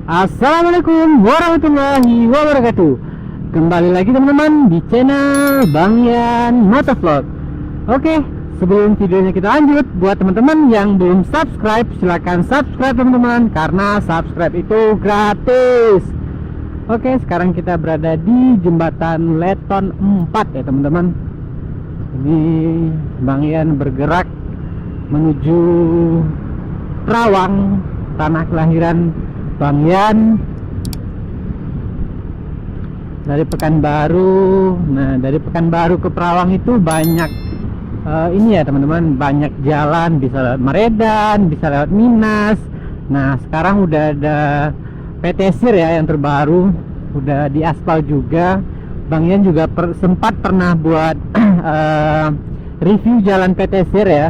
Assalamualaikum warahmatullahi wabarakatuh. Kembali lagi teman-teman di channel Bang Yan Motovlog. Oke, sebelum videonya kita lanjut, buat teman-teman yang belum subscribe, silahkan subscribe teman-teman, karena subscribe itu gratis. Oke, sekarang kita berada di jembatan Leton 4 ya teman-teman. Ini Bang Yan bergerak menuju Perawang, tanah kelahiran Bang Yan, dari Pekanbaru. Nah, dari Pekanbaru ke Perawang itu banyak ini ya teman-teman, banyak jalan, bisa lewat Meredan, bisa lewat Minas. Nah, sekarang udah ada PT Sir ya yang terbaru, udah diaspal juga. Bang Yan juga sempat pernah buat review jalan PT Sir ya,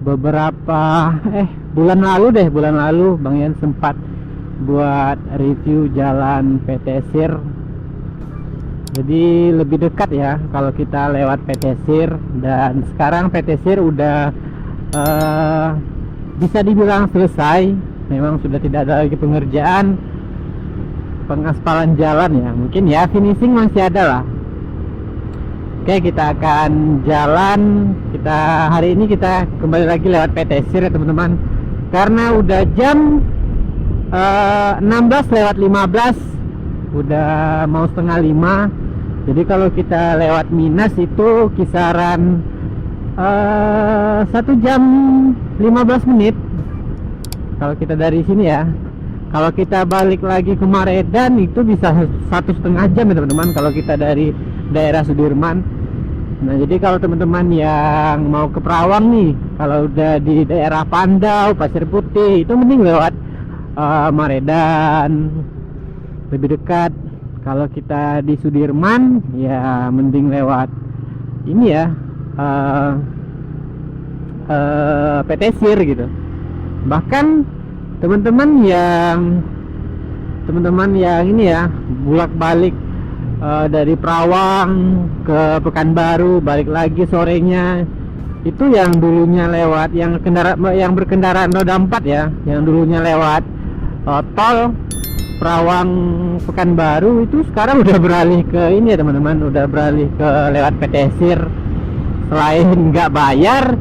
beberapa bulan lalu Bang Yan sempat buat review jalan PT Sir. Jadi lebih dekat ya kalau kita lewat PT Sir, dan sekarang PT Sir udah bisa dibilang selesai. Memang sudah tidak ada lagi pengerjaan pengaspalan jalan ya, mungkin ya finishing masih ada lah. Oke, kita akan jalan. Hari ini kita kembali lagi lewat PT Sir ya teman-teman, karena udah jam 16:15, udah mau setengah 5. Jadi kalau kita lewat Minas itu kisaran 1 jam 15 menit kalau kita dari sini ya. Kalau kita balik lagi ke Meredan itu bisa 1,5 jam ya teman-teman, kalau kita dari daerah Sudirman. Nah, jadi kalau teman-teman yang mau ke Perawang nih, kalau udah di daerah Pandau, Pasir Putih, itu mending lewat Meredan, lebih dekat. Kalau kita di Sudirman ya mending lewat ini ya, PT Sir gitu. Bahkan teman-teman yang ini ya, bolak-balik dari Perawang ke Pekanbaru, balik lagi sorenya, itu yang dulunya lewat yang berkendaraan roda 4 ya, yang dulunya lewat tol Perawang Pekanbaru, itu sekarang udah beralih ke ini ya teman-teman, udah beralih ke lewat PT Sir. Selain nggak bayar,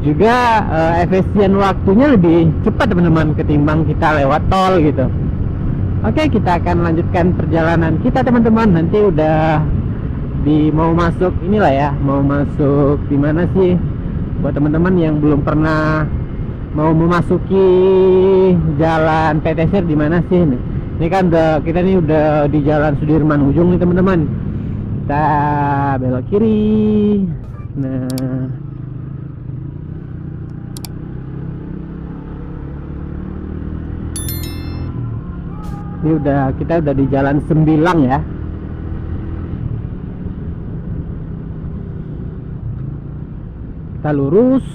juga efisien waktunya lebih cepat teman-teman ketimbang kita lewat tol gitu. Oke, kita akan lanjutkan perjalanan kita teman-teman. Nanti udah mau masuk inilah ya, mau masuk di mana sih buat teman-teman yang belum pernah mau memasuki jalan PT Sir di mana sih nih. Ini kan kita nih udah di jalan Sudirman ujung nih teman-teman. Kita belok kiri. Nah, ini kita udah di jalan Sembilang ya. Kita lurus.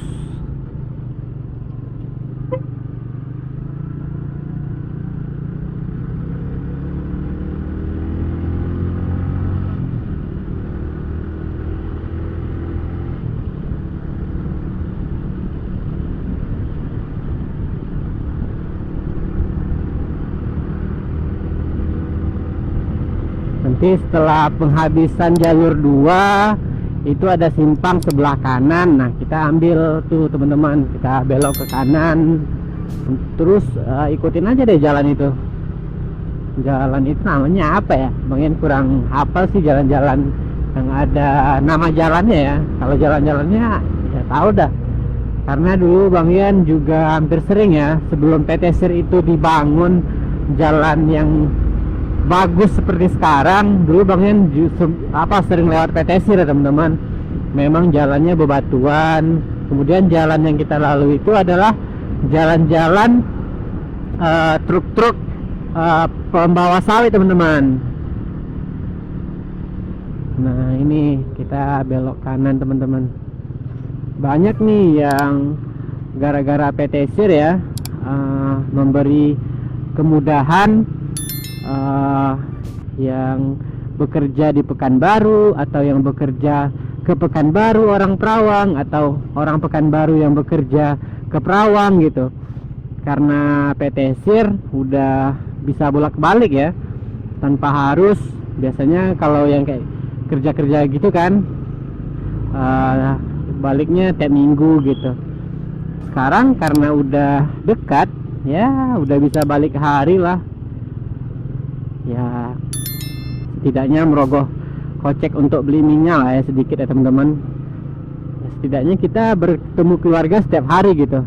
Nanti setelah penghabisan jalur 2 itu ada simpang sebelah kanan. Nah, kita ambil tuh teman-teman, kita belok ke kanan, terus ikutin aja deh jalan itu. Jalan itu namanya apa ya? Bang Yan kurang hafal sih jalan-jalan yang ada nama jalannya ya. Kalau jalan-jalannya ya tahu dah, karena dulu Bang Yan juga hampir sering ya, sebelum PT Sir itu dibangun jalan yang bagus seperti sekarang, dulu Bang Yan sering lewat PT Sir ya teman-teman. Memang jalannya bebatuan. Kemudian jalan yang kita lalui itu adalah jalan-jalan truk-truk pembawa sawit teman-teman. Nah, ini kita belok kanan teman-teman. Banyak nih yang gara-gara PT Sir ya memberi kemudahan yang bekerja di Pekanbaru, atau yang bekerja ke Pekanbaru orang Perawang, atau orang Pekanbaru yang bekerja ke Perawang gitu. karena PT Sir udah bisa bolak-balik ya, tanpa harus, biasanya kalau yang kayak kerja-kerja gitu kan baliknya tiap minggu gitu. Sekarang karena udah dekat ya, udah bisa balik hari lah ya, setidaknya merogoh kocek untuk beli minyak lah ya, sedikit ya teman-teman ya, setidaknya kita bertemu keluarga setiap hari gitu.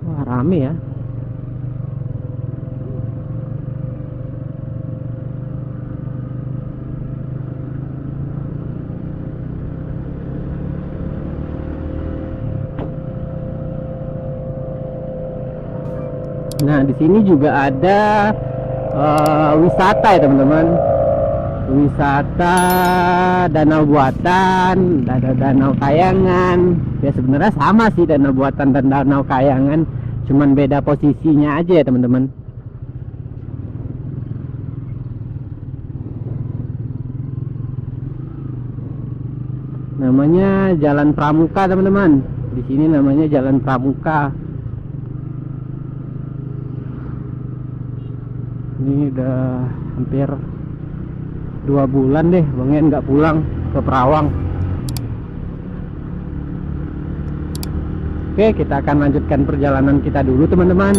Wah, rame ya. Nah, di sini juga ada wisata ya teman-teman. Wisata danau buatan, ada danau kayangan. Ya sebenarnya sama sih danau buatan dan danau kayangan, cuman beda posisinya aja ya teman-teman. Namanya Jalan Pramuka teman-teman. Di sini namanya Jalan Pramuka. Ini udah hampir 2 bulan deh Bang En nggak pulang ke Perawang. Oke, kita akan lanjutkan perjalanan kita dulu teman-teman.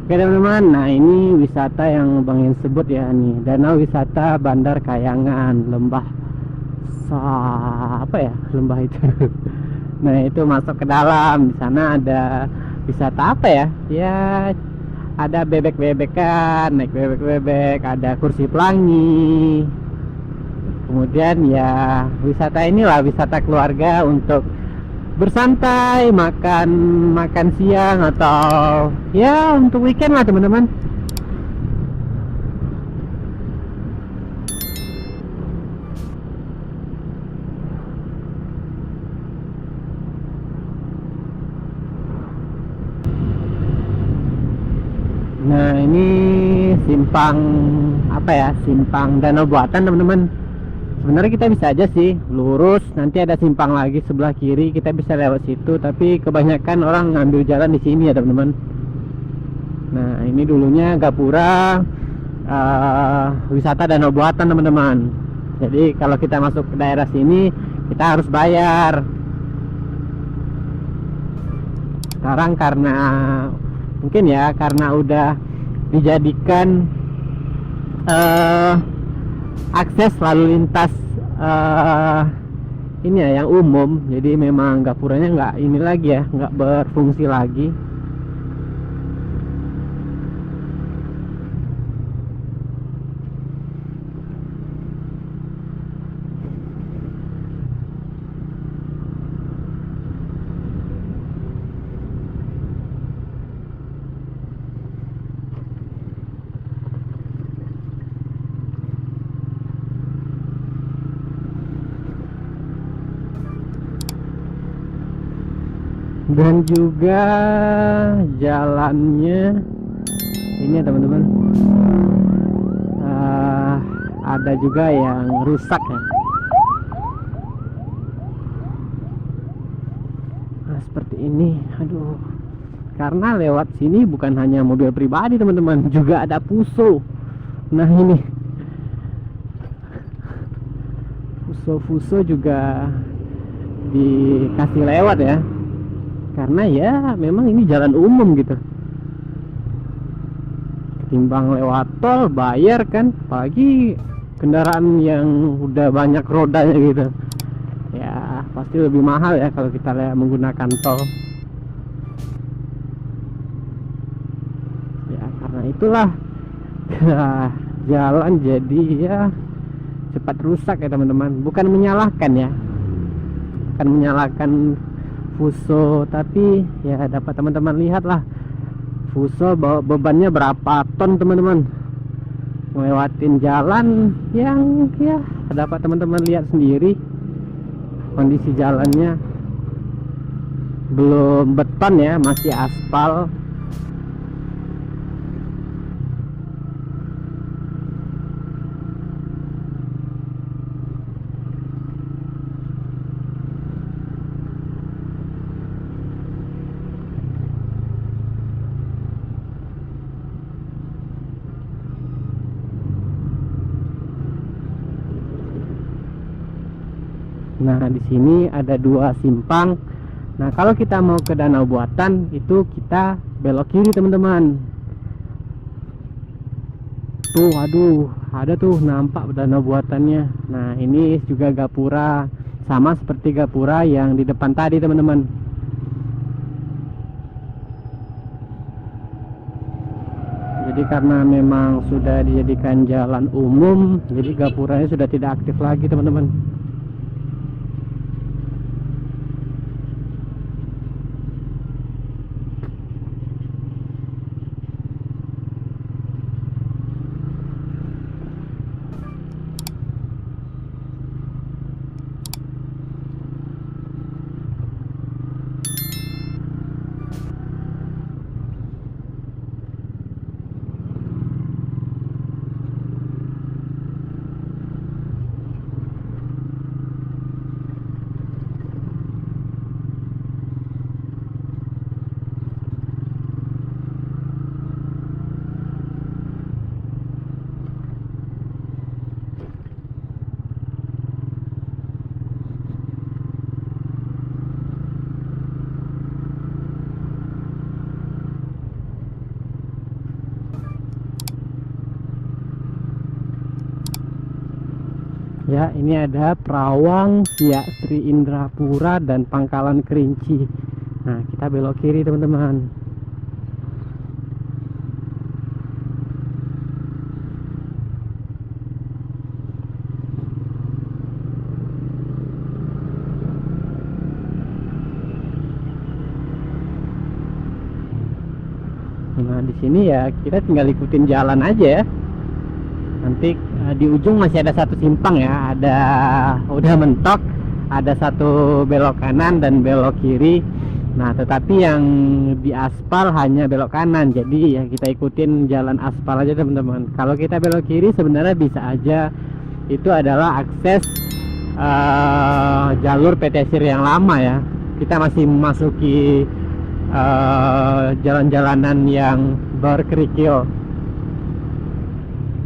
Oke teman-teman, nah ini wisata yang Bang En sebut ya nih, Danau Wisata Bandar Kayangan, lembah apa ya lembah itu. Nah itu masuk ke dalam, di sana ada wisata apa ya? Ya ada bebek-bebekan, naik bebek-bebek, ada kursi pelangi. Kemudian ya wisata inilah wisata keluarga untuk bersantai, makan siang atau ya untuk weekend lah teman-teman. Nah ini simpang apa ya, simpang danau buatan teman-teman. Sebenarnya kita bisa aja sih lurus, nanti ada simpang lagi sebelah kiri, kita bisa lewat situ, tapi kebanyakan orang ngambil jalan di sini ya teman-teman. Nah ini dulunya gapura wisata danau buatan teman-teman. Jadi kalau kita masuk ke daerah sini kita harus bayar. Sekarang karena mungkin ya karena udah dijadikan akses lalu lintas ini ya yang umum, jadi memang gapuranya nggak ini lagi ya, nggak berfungsi lagi. Dan juga jalannya ini ya teman-teman, ada juga yang rusak ya. Nah seperti ini, aduh, karena lewat sini bukan hanya mobil pribadi teman-teman, juga ada Fuso. Nah ini Fuso juga dikasih lewat ya, karena ya memang ini jalan umum gitu. Ketimbang lewat tol bayar kan, apalagi kendaraan yang udah banyak rodanya gitu ya, pasti lebih mahal ya kalau kita menggunakan tol ya. Karena itulah jalan jadi ya cepat rusak ya teman-teman. Bukan menyalahkan ya, bukan menyalahkan Fuso, tapi ya dapat teman-teman lihat lah Fuso bawa bebannya berapa ton teman-teman, ngelewatin jalan yang ya dapat teman-teman lihat sendiri kondisi jalannya. Belum beton ya, masih aspal. Nah, di sini ada dua simpang. Nah, kalau kita mau ke danau buatan itu kita belok kiri teman-teman. Tuh, aduh, ada tuh nampak danau buatannya. Nah, ini juga gapura, sama seperti gapura yang di depan tadi teman-teman. Jadi karena memang sudah dijadikan jalan umum, jadi gapuranya sudah tidak aktif lagi teman-teman. Ya, ini ada Perawang, Siak Sri Indrapura dan Pangkalan Kerinci. Nah, kita belok kiri teman-teman. Nah, di sini ya kita tinggal ikutin jalan aja ya. Nanti di ujung masih ada satu simpang ya, ada udah mentok, ada satu belok kanan dan belok kiri. Nah, tetapi yang di aspal hanya belok kanan, jadi ya kita ikutin jalan aspal aja teman-teman. Kalau kita belok kiri sebenarnya bisa aja itu adalah akses jalur PT Sir yang lama ya. Kita masih memasuki jalan-jalanan yang berkerikil.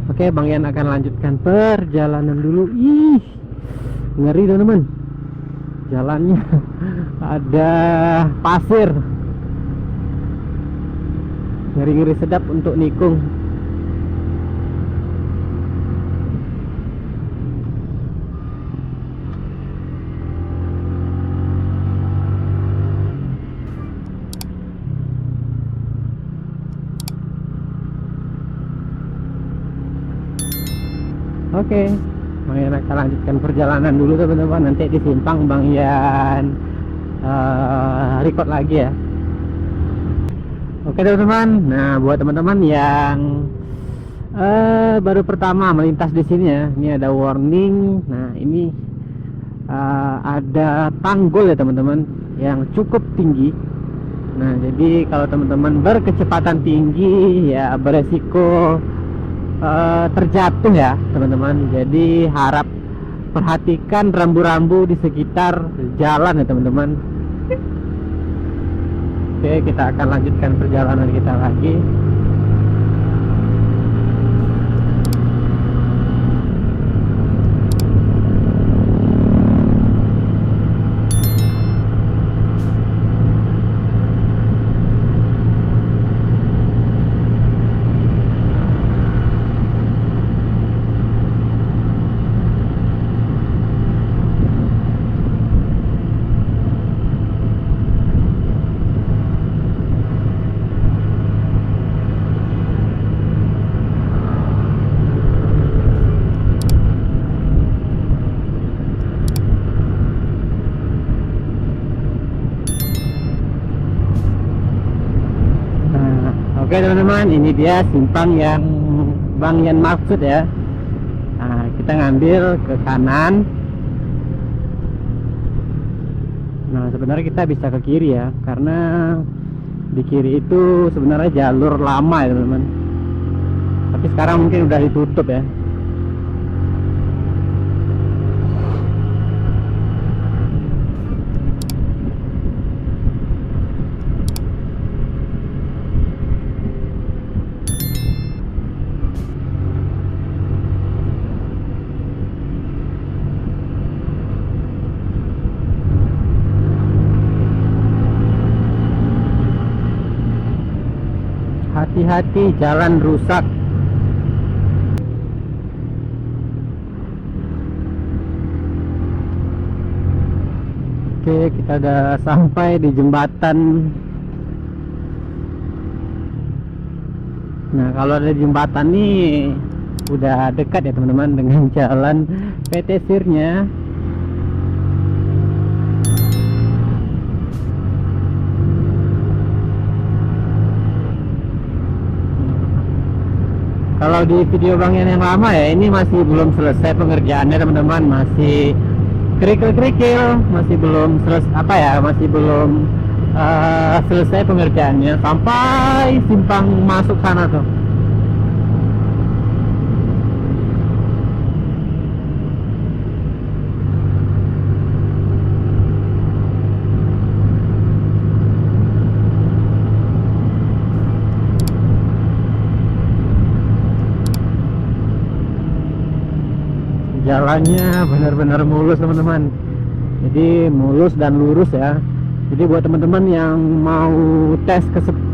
Oke, Bang Yan akan lanjutkan perjalanan dulu. Ih, ngeri teman-teman. Jalannya ada pasir. Ngeri-ngeri sedap untuk nikung. Oke, Bang Yan akan lanjutkan perjalanan dulu teman-teman. Nanti di simpang Bang Yan record lagi ya. Oke teman-teman. Nah, buat teman-teman yang baru pertama melintas di sini ya, ini ada warning. Nah, ini ada tanggul ya teman-teman yang cukup tinggi. Nah, jadi kalau teman-teman berkecepatan tinggi ya beresiko terjatuh ya teman-teman. Jadi harap perhatikan rambu-rambu di sekitar jalan ya teman-teman. Oke, kita akan lanjutkan perjalanan kita lagi. Oke teman-teman, ini dia simpang yang Bang Yan maksud ya. Nah, kita ngambil ke kanan. Nah, sebenarnya kita bisa ke kiri ya, karena di kiri itu sebenarnya jalur lama ya teman-teman. Tapi sekarang mungkin udah ditutup ya. hati-hati jalan rusak. Oke, kita udah sampai di jembatan. Nah, kalau ada jembatan nih udah dekat ya teman-teman dengan jalan PT Sirnya. Kalau di video Bang Yan yang lama ya, ini masih belum selesai pengerjaannya teman-teman, masih kerikil-kerikil, masih belum selesai masih belum selesai pengerjaannya sampai simpang masuk sana tuh. Jalannya benar-benar mulus teman-teman, jadi mulus dan lurus ya. Jadi buat teman-teman yang mau tes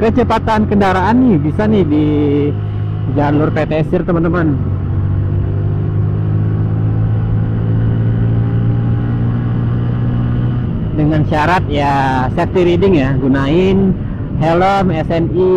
kecepatan kendaraan nih, bisa nih di jalur PT Sir teman-teman. Dengan syarat ya safety reading ya, gunain helm SNI.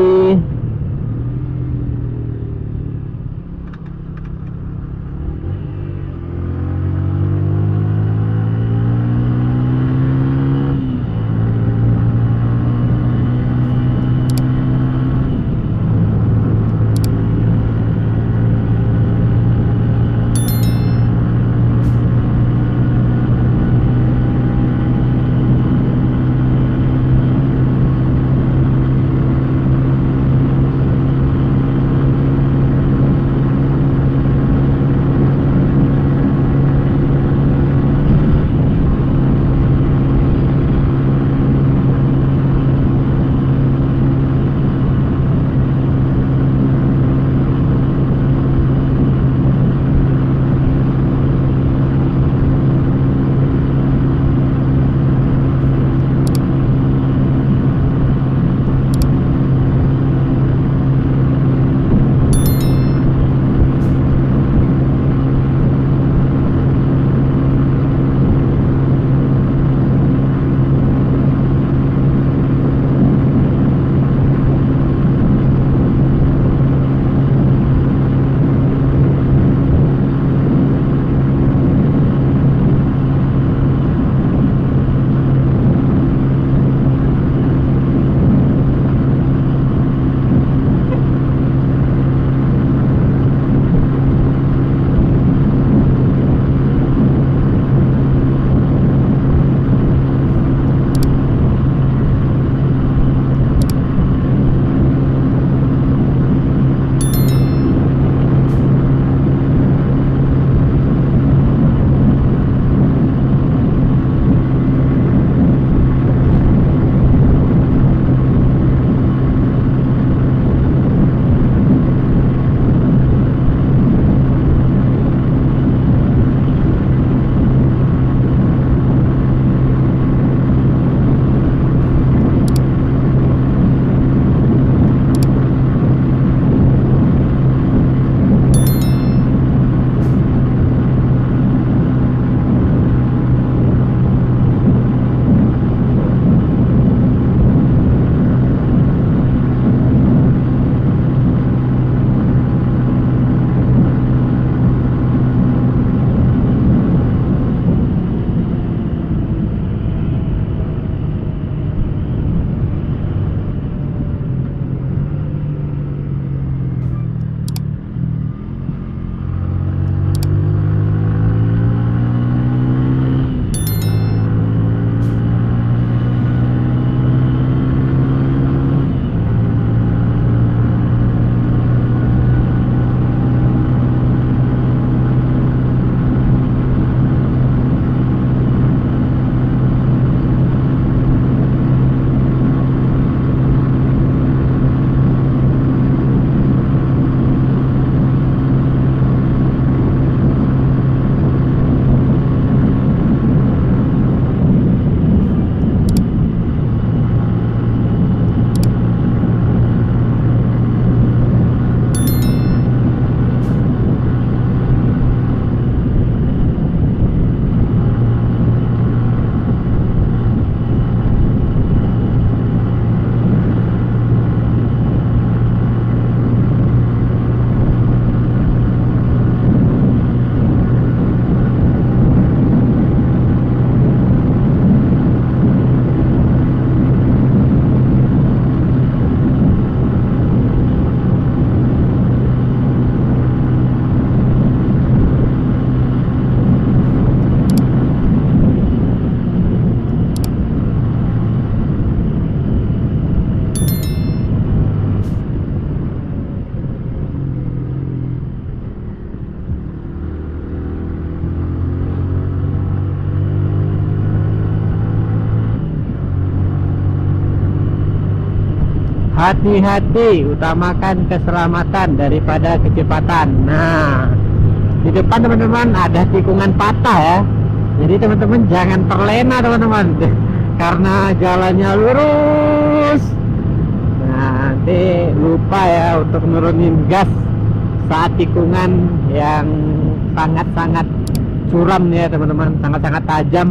hati-hati, utamakan keselamatan daripada kecepatan. Nah, di depan teman-teman ada tikungan patah ya, jadi teman-teman jangan terlena teman-teman karena jalannya lurus. Nah, nanti lupa ya untuk nurunin gas saat tikungan yang sangat-sangat curam ya teman-teman, sangat-sangat tajam.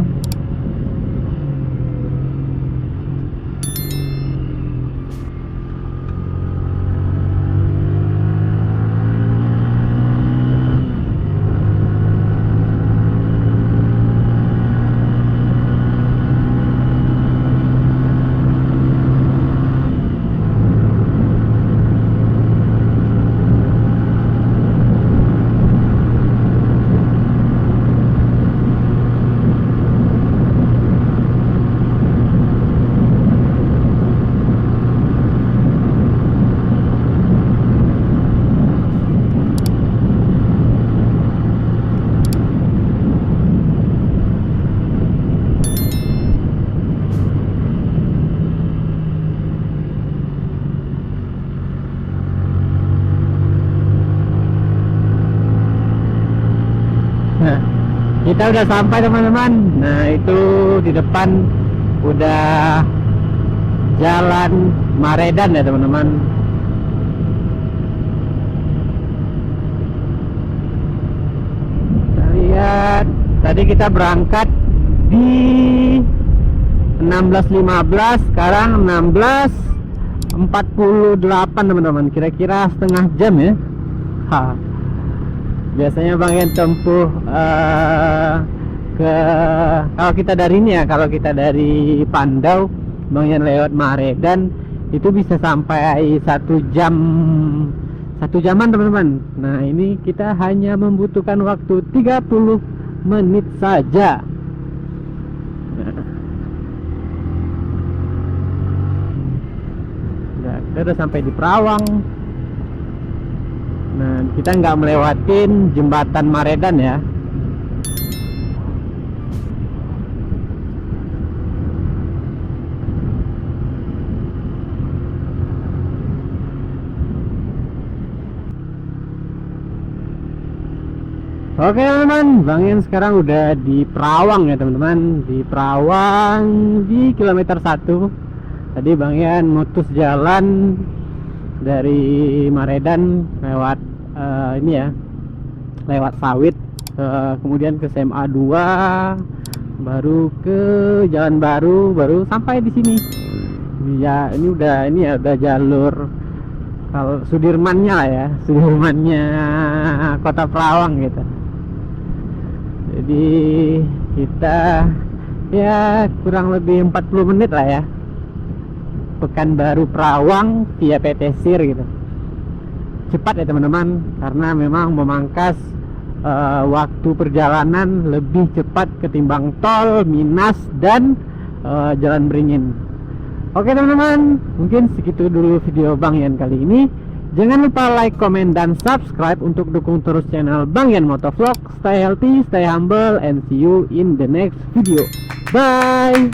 Nah, kita udah sampai teman-teman. Nah, itu di depan udah jalan Maredan ya teman-teman. Kita lihat tadi kita berangkat di 16.15, sekarang 16.48 teman-teman. Kira-kira setengah jam ya. Biasanya Bang Yan tempuh kalau kita dari ini ya, kalau kita dari Pandau Bang Yan lewat Maredan itu bisa sampai 1 jaman teman-teman. Nah, ini kita hanya membutuhkan waktu 30 menit saja. Nah, kita udah sampai di Perawang. Nah, kita nggak melewatin jembatan Maredan ya. Oke teman-teman, Bang Yan sekarang udah di Perawang ya teman-teman. Di Perawang di kilometer 1. Tadi Bang Yan mutus jalan dari Maredan lewat ini ya, lewat sawit, kemudian ke SMA 2, baru ke Jalan Baru, baru sampai di sini. Ya, ini udah jalur kalau Sudirmannya lah ya, Sudirmannya Kota Perawang gitu. Jadi kita ya kurang lebih 40 menit lah ya, Pekanbaru Perawang via PT Sir gitu. Cepat ya teman-teman, karena memang memangkas waktu perjalanan lebih cepat ketimbang tol, Minas, dan Jalan Beringin. Oke teman-teman, mungkin segitu dulu video Bang Yan kali ini. Jangan lupa like, comment, dan subscribe untuk dukung terus channel Bang Yan Motovlog. Stay healthy, stay humble, and see you in the next video. Bye.